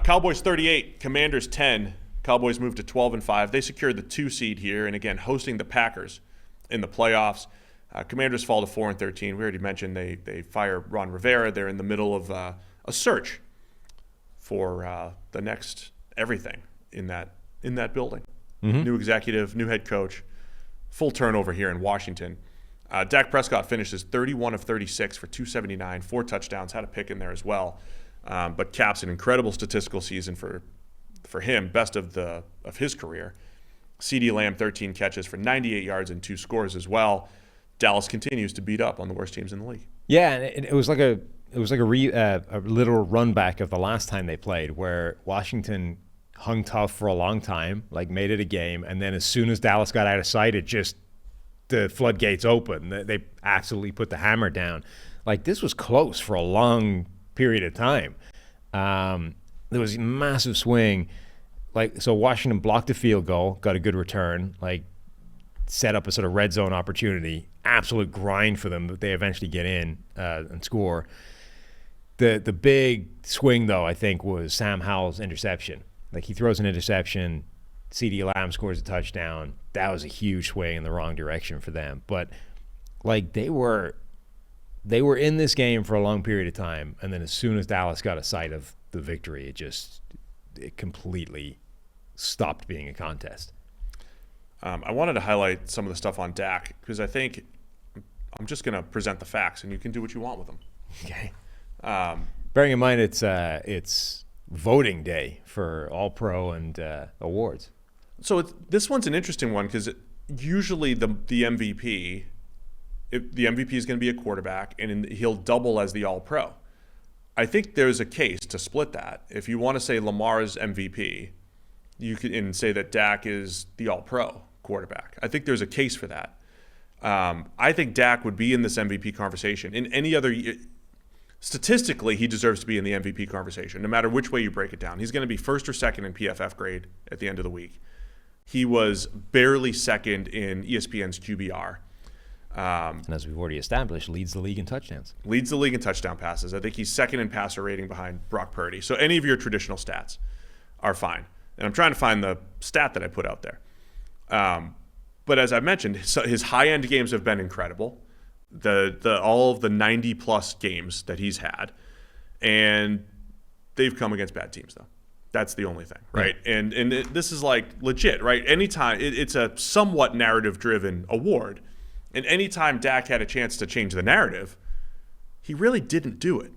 Cowboys 38, Commanders 10. Cowboys moved to 12-5. They secured the 2 seed here, and again, hosting the Packers in the playoffs. Commanders fall to 4-13. We already mentioned they fire Ron Rivera. They're in the middle of a search for the next everything in that building. Mm-hmm. New executive, new head coach, full turnover here in Washington. Dak Prescott finishes 31 of 36 for 279, 4 touchdowns, had a pick in there as well, but caps an incredible statistical season for him, best of his career. CeeDee Lamb 13 catches for 98 yards and 2 scores as well. Dallas continues to beat up on the worst teams in the league. Yeah, and it was like a literal run back of the last time they played, where Washington hung tough for a long time, like made it a game, and then as soon as Dallas got out of sight, the floodgates opened. They absolutely put the hammer down. Like, this was close for a long period of time. There was a massive swing. So Washington blocked a field goal, got a good return, set up a sort of red zone opportunity. Absolute grind for them that they eventually get in and score. The big swing, though, I think, was Sam Howell's interception. He throws an interception, CeeDee Lamb scores a touchdown. That was a huge swing in the wrong direction for them. But they were in this game for a long period of time, and then as soon as Dallas got a sight of the victory, it completely stopped being a contest. I wanted to highlight some of the stuff on Dak because I think I'm just going to present the facts, and you can do what you want with them. Okay. Bearing in mind it's voting day for All-Pro and awards. So this one's an interesting one because usually the MVP, the MVP is going to be a quarterback, and he'll double as the All-Pro. I think there's a case to split that. If you want to say Lamar's MVP, you can say that Dak is the All-Pro quarterback. I think there's a case for that. I think Dak would be in this MVP conversation. In any other year, statistically, he deserves to be in the MVP conversation, no matter which way you break it down. He's going to be first or second in PFF grade at the end of the week. He was barely second in ESPN's QBR. And as we've already established, leads the league in touchdowns. Leads the league in touchdown passes. I think he's second in passer rating behind Brock Purdy. So any of your traditional stats are fine. And I'm trying to find the stat that I put out there. But as I mentioned, his high-end games have been incredible. All of the 90-plus games that he's had. And they've come against bad teams, though. That's the only thing, right? Yeah. And this is legit, right? Anytime it's a somewhat narrative-driven award. And anytime Dak had a chance to change the narrative, he really didn't do it.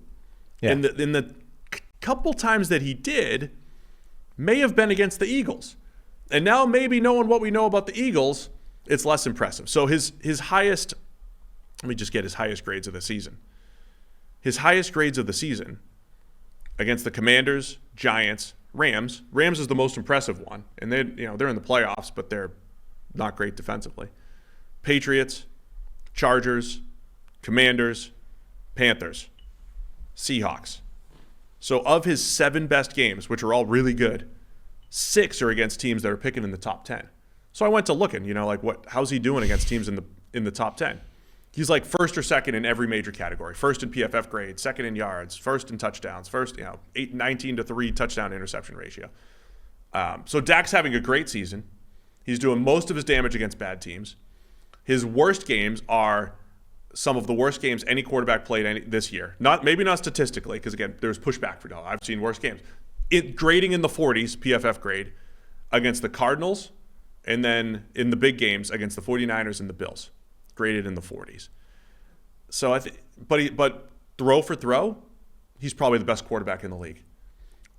Yeah. In the couple times that he did, may have been against the Eagles. And now maybe knowing what we know about the Eagles, it's less impressive. So his highest, let me just get his highest grades of the season. His highest grades of the season against the Commanders, Giants, Rams. Rams is the most impressive one. And they're in the playoffs, but they're not great defensively. Patriots, Chargers, Commanders, Panthers, Seahawks. So of his 7 best games, which are all really good, 6 are against teams that are picking in the top 10. So I went to looking, how's he doing against teams in the top 10? He's first or second in every major category. First in PFF grade, second in yards, first in touchdowns, 19-3 touchdown interception ratio. So Dak's having a great season. He's doing most of his damage against bad teams. His worst games are some of the worst games any quarterback played this year. Maybe not statistically, because again, there's pushback for I've seen worse games. Grading in the 40s, PFF grade, against the Cardinals, and then in the big games against the 49ers and the Bills, graded in the 40s. So but throw for throw, he's probably the best quarterback in the league.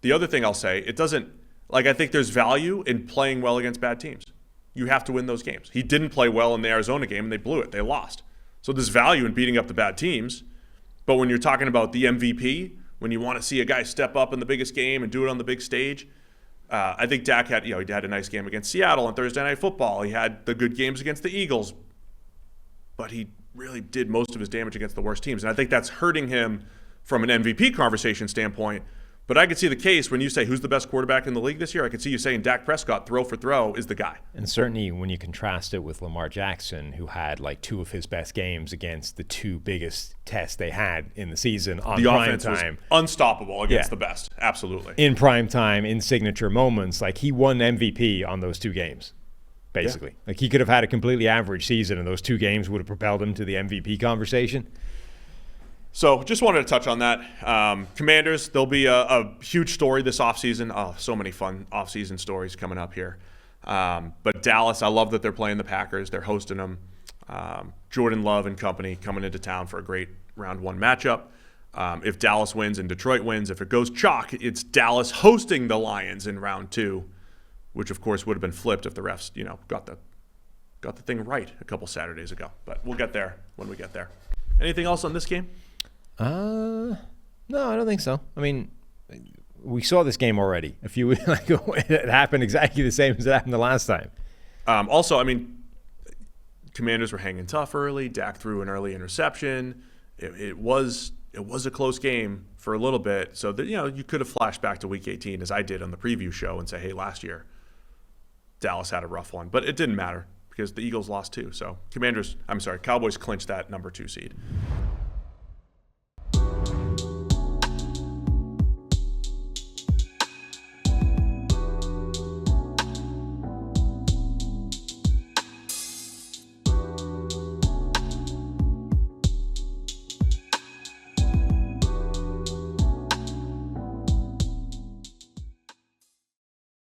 The other thing I'll say, I think there's value in playing well against bad teams. You have to win those games. He didn't play well in the Arizona game, and they blew it. They lost. So there's value in beating up the bad teams. But when you're talking about the MVP, when you want to see a guy step up in the biggest game and do it on the big stage, I think Dak had a nice game against Seattle on Thursday Night Football. He had the good games against the Eagles. But he really did most of his damage against the worst teams. And I think that's hurting him from an MVP conversation standpoint. But I could see the case when you say who's the best quarterback in the league this year. I could see you saying Dak Prescott, throw for throw, is the guy. And certainly when you contrast it with Lamar Jackson, who had like 2 of his best games against the 2 biggest tests they had in the season on The prime offense was time. unstoppable against the best. Absolutely. In prime time, in signature moments, like he won MVP on those 2 games, basically. Yeah. Like he could have had a completely average season, and those 2 games would have propelled him to the MVP conversation. So just wanted to touch on that. Commanders, there'll be a huge story this offseason. Oh, so many fun offseason stories coming up here. But Dallas, I love that they're playing the Packers. They're hosting them. Jordan Love and company coming into town for a great round 1 matchup. If Dallas wins and Detroit wins, if it goes chalk, it's Dallas hosting the Lions in round 2, which of course would have been flipped if the refs, got the thing right a couple Saturdays ago. But we'll get there when we get there. Anything else on this game? No, I don't think so. I mean, we saw this game already. It happened exactly the same as it happened the last time. Also, I mean, Commanders were hanging tough early. Dak threw an early interception. It was a close game for a little bit. So that, you could have flashed back to Week 18 as I did on the preview show and say, hey, last year Dallas had a rough one, but it didn't matter because the Eagles lost too. So Cowboys clinched that number 2 seed.